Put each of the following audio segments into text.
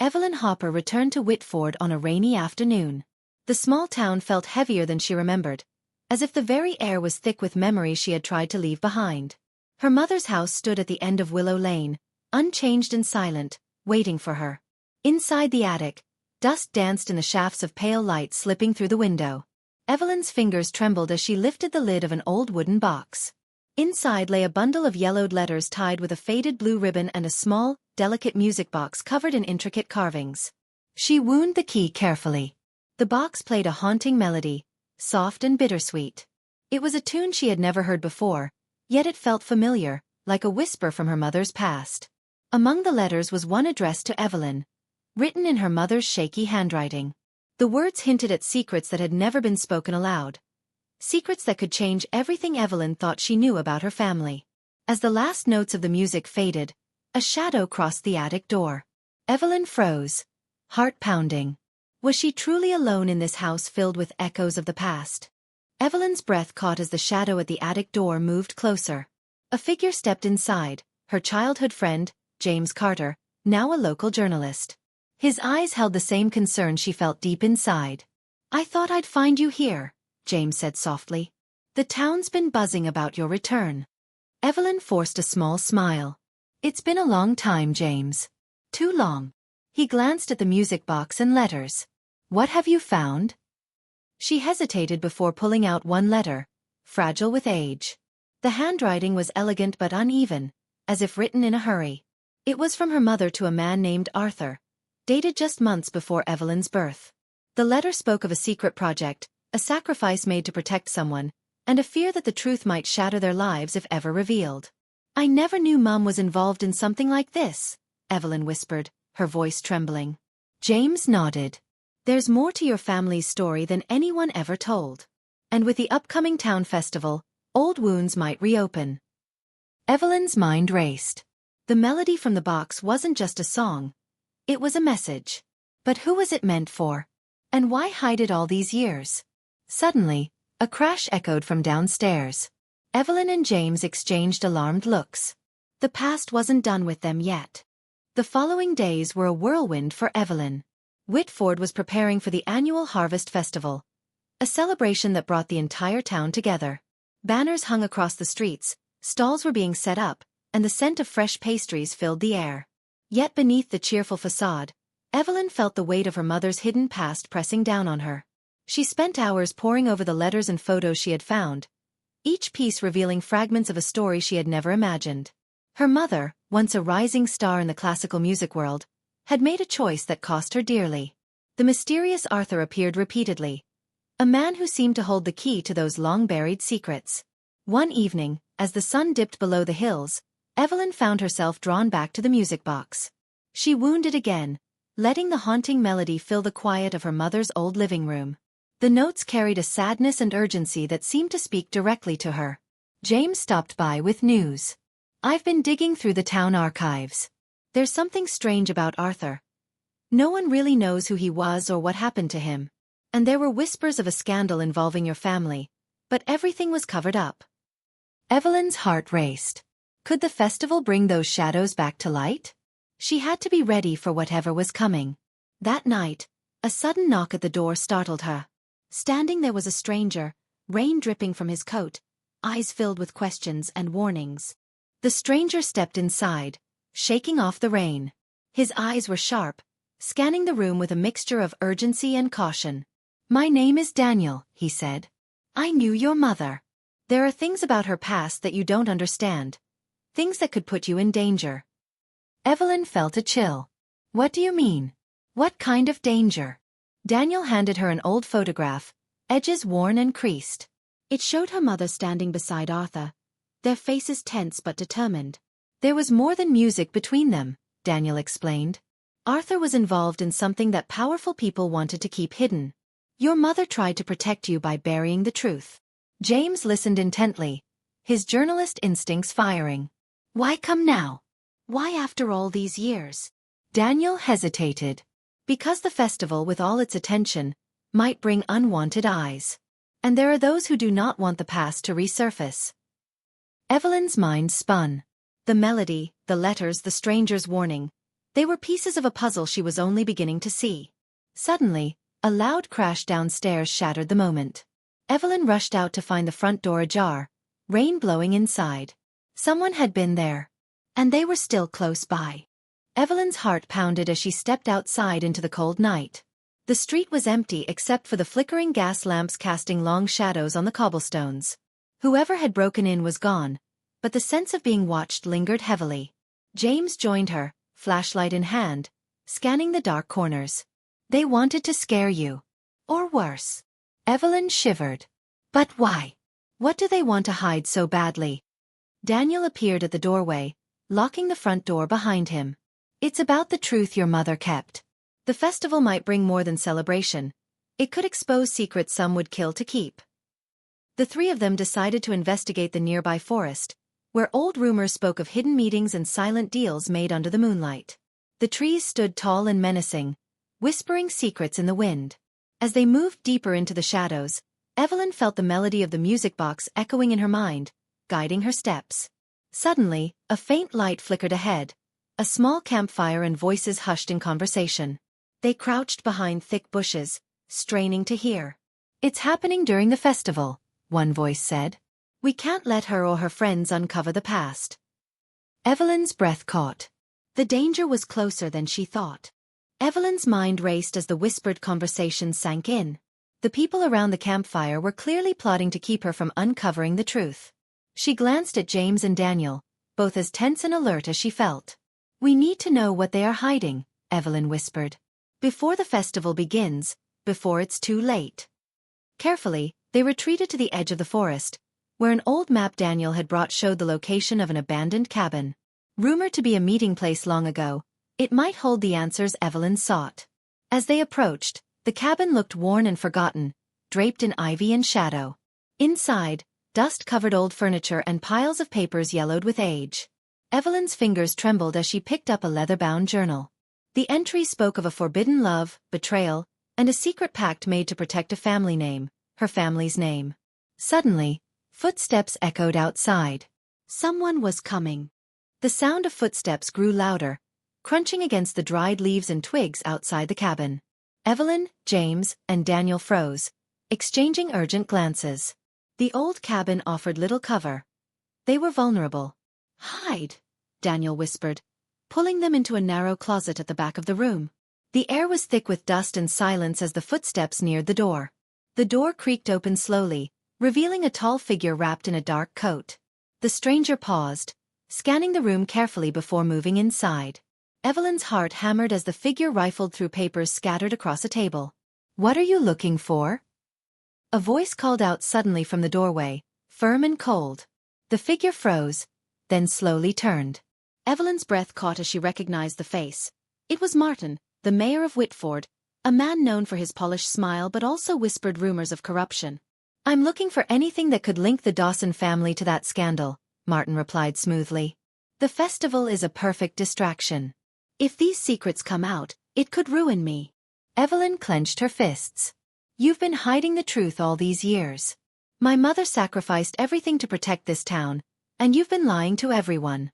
Evelyn Hopper returned to Whitford on a rainy afternoon. The small town felt heavier than she remembered, as if the very air was thick with memories she had tried to leave behind. Her mother's house stood at the end of Willow Lane, unchanged and silent, waiting for her. Inside the attic, dust danced in the shafts of pale light slipping through the window. Evelyn's fingers trembled as she lifted the lid of an old wooden box. Inside lay a bundle of yellowed letters tied with a faded blue ribbon and a small, delicate music box covered in intricate carvings. She wound the key carefully. The box played a haunting melody, soft and bittersweet. It was a tune she had never heard before, yet it felt familiar, like a whisper from her mother's past. Among the letters was one addressed to Evelyn, written in her mother's shaky handwriting. The words hinted at secrets that had never been spoken aloud. Secrets that could change everything Evelyn thought she knew about her family. As the last notes of the music faded, a shadow crossed the attic door. Evelyn froze, heart pounding. Was she truly alone in this house filled with echoes of the past? Evelyn's breath caught as the shadow at the attic door moved closer. A figure stepped inside, her childhood friend, James Carter, now a local journalist. His eyes held the same concern she felt deep inside. "I thought I'd find you here," James said softly. "The town's been buzzing about your return." Evelyn forced a small smile. "It's been a long time, James. Too long." He glanced at the music box and letters. "What have you found?" She hesitated before pulling out one letter, fragile with age. The handwriting was elegant but uneven, as if written in a hurry. It was from her mother to a man named Arthur, dated just months before Evelyn's birth. The letter spoke of a secret project, a sacrifice made to protect someone, and a fear that the truth might shatter their lives if ever revealed. "I never knew Mum was involved in something like this," Evelyn whispered, her voice trembling. James nodded. "There's more to your family's story than anyone ever told. And with the upcoming town festival, old wounds might reopen." Evelyn's mind raced. The melody from the box wasn't just a song. It was a message. But who was it meant for? And why hide it all these years? Suddenly, a crash echoed from downstairs. Evelyn and James exchanged alarmed looks. The past wasn't done with them yet. The following days were a whirlwind for Evelyn. Whitford was preparing for the annual Harvest Festival, a celebration that brought the entire town together. Banners hung across the streets, stalls were being set up, and the scent of fresh pastries filled the air. Yet beneath the cheerful facade, Evelyn felt the weight of her mother's hidden past pressing down on her. She spent hours poring over the letters and photos she had found, each piece revealing fragments of a story she had never imagined. Her mother, once a rising star in the classical music world, had made a choice that cost her dearly. The mysterious Arthur appeared repeatedly, a man who seemed to hold the key to those long-buried secrets. One evening, as the sun dipped below the hills, Evelyn found herself drawn back to the music box. She wound it again, letting the haunting melody fill the quiet of her mother's old living room. The notes carried a sadness and urgency that seemed to speak directly to her. James stopped by with news. "I've been digging through the town archives. There's something strange about Arthur. No one really knows who he was or what happened to him. And there were whispers of a scandal involving your family, but everything was covered up." Evelyn's heart raced. Could the festival bring those shadows back to light? She had to be ready for whatever was coming. That night, a sudden knock at the door startled her. Standing there was a stranger, rain dripping from his coat, eyes filled with questions and warnings. The stranger stepped inside, shaking off the rain. His eyes were sharp, scanning the room with a mixture of urgency and caution. "My name is Daniel," he said. "I knew your mother. There are things about her past that you don't understand. Things that could put you in danger." Evelyn felt a chill. "What do you mean? What kind of danger?" Daniel handed her an old photograph, edges worn and creased. It showed her mother standing beside Arthur, their faces tense but determined. "There was more than music between them," Daniel explained. "Arthur was involved in something that powerful people wanted to keep hidden. Your mother tried to protect you by burying the truth." James listened intently, his journalist instincts firing. "Why come now? Why after all these years?" Daniel hesitated. "Because the festival, with all its attention, might bring unwanted eyes. And there are those who do not want the past to resurface." Evelyn's mind spun. The melody, the letters, the stranger's warning. They were pieces of a puzzle she was only beginning to see. Suddenly, a loud crash downstairs shattered the moment. Evelyn rushed out to find the front door ajar, rain blowing inside. Someone had been there. And they were still close by. Evelyn's heart pounded as she stepped outside into the cold night. The street was empty except for the flickering gas lamps casting long shadows on the cobblestones. Whoever had broken in was gone, but the sense of being watched lingered heavily. James joined her, flashlight in hand, scanning the dark corners. They wanted to scare you. Or worse. Evelyn shivered. But why? What do they want to hide so badly? Daniel appeared at the doorway, locking the front door behind him. It's about the truth your mother kept. The festival might bring more than celebration. It could expose secrets some would kill to keep. The three of them decided to investigate the nearby forest, where old rumors spoke of hidden meetings and silent deals made under the moonlight. The trees stood tall and menacing, whispering secrets in the wind. As they moved deeper into the shadows, Evelyn felt the melody of the music box echoing in her mind, guiding her steps. Suddenly, a faint light flickered ahead, a small campfire and voices hushed in conversation. They crouched behind thick bushes, straining to hear. It's happening during the festival, one voice said. We can't let her or her friends uncover the past. Evelyn's breath caught. The danger was closer than she thought. Evelyn's mind raced as the whispered conversation sank in. The people around the campfire were clearly plotting to keep her from uncovering the truth. She glanced at James and Daniel, both as tense and alert as she felt. We need to know what they are hiding, Evelyn whispered. Before the festival begins, before it's too late. Carefully, they retreated to the edge of the forest, where an old map Daniel had brought showed the location of an abandoned cabin. Rumored to be a meeting place long ago, it might hold the answers Evelyn sought. As they approached, the cabin looked worn and forgotten, draped in ivy and shadow. Inside, dust covered old furniture and piles of papers yellowed with age. Evelyn's fingers trembled as she picked up a leather-bound journal. The entry spoke of a forbidden love, betrayal, and a secret pact made to protect a family name, her family's name. Suddenly, footsteps echoed outside. Someone was coming. The sound of footsteps grew louder, crunching against the dried leaves and twigs outside the cabin. Evelyn, James, and Daniel froze, exchanging urgent glances. The old cabin offered little cover. They were vulnerable. Hide, Daniel whispered, pulling them into a narrow closet at the back of the room. The air was thick with dust and silence as the footsteps neared the door. The door creaked open slowly, revealing a tall figure wrapped in a dark coat. The stranger paused, scanning the room carefully before moving inside. Evelyn's heart hammered as the figure rifled through papers scattered across a table. What are you looking for? A voice called out suddenly from the doorway, firm and cold. The figure froze, then slowly turned. Evelyn's breath caught as she recognized the face. It was Martin, the mayor of Whitford, a man known for his polished smile but also whispered rumors of corruption. I'm looking for anything that could link the Dawson family to that scandal, Martin replied smoothly. The festival is a perfect distraction. If these secrets come out, it could ruin me. Evelyn clenched her fists. You've been hiding the truth all these years. My mother sacrificed everything to protect this town, and you've been lying to everyone.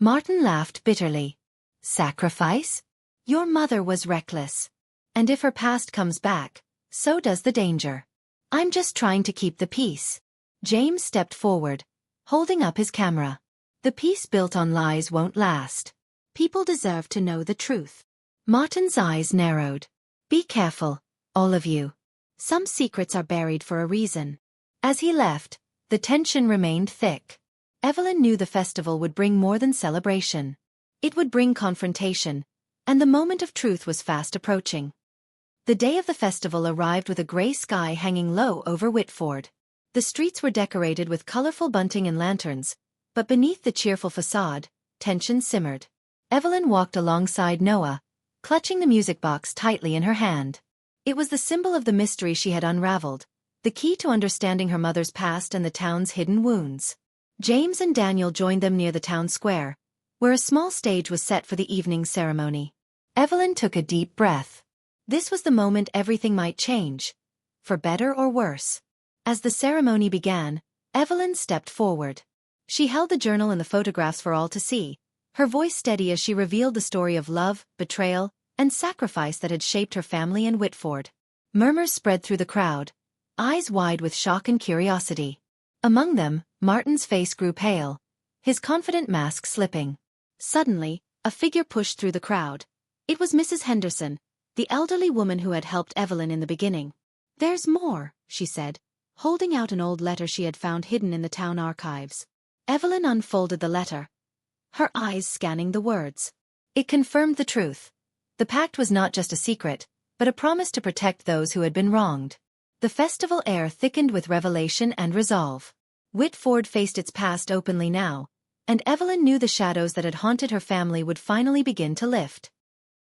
Martin laughed bitterly. Sacrifice? Your mother was reckless. And if her past comes back, so does the danger. I'm just trying to keep the peace. James stepped forward, holding up his camera. The peace built on lies won't last. People deserve to know the truth. Martin's eyes narrowed. Be careful, all of you. Some secrets are buried for a reason. As he left, the tension remained thick. Evelyn knew the festival would bring more than celebration. It would bring confrontation, and the moment of truth was fast approaching. The day of the festival arrived with a gray sky hanging low over Whitford. The streets were decorated with colorful bunting and lanterns, but beneath the cheerful facade, tension simmered. Evelyn walked alongside Noah, clutching the music box tightly in her hand. It was the symbol of the mystery she had unraveled, the key to understanding her mother's past and the town's hidden wounds. James and Daniel joined them near the town square, where a small stage was set for the evening's ceremony. Evelyn took a deep breath. This was the moment everything might change, for better or worse. As the ceremony began, Evelyn stepped forward. She held the journal and the photographs for all to see, her voice steady as she revealed the story of love, betrayal, and sacrifice that had shaped her family and Whitford. Murmurs spread through the crowd, eyes wide with shock and curiosity. Among them, Martin's face grew pale, his confident mask slipping. Suddenly, a figure pushed through the crowd. It was Mrs. Henderson, the elderly woman who had helped Evelyn in the beginning. "There's more," she said, holding out an old letter she had found hidden in the town archives. Evelyn unfolded the letter, her eyes scanning the words. It confirmed the truth. The pact was not just a secret, but a promise to protect those who had been wronged. The festival air thickened with revelation and resolve. Whitford faced its past openly now, and Evelyn knew the shadows that had haunted her family would finally begin to lift.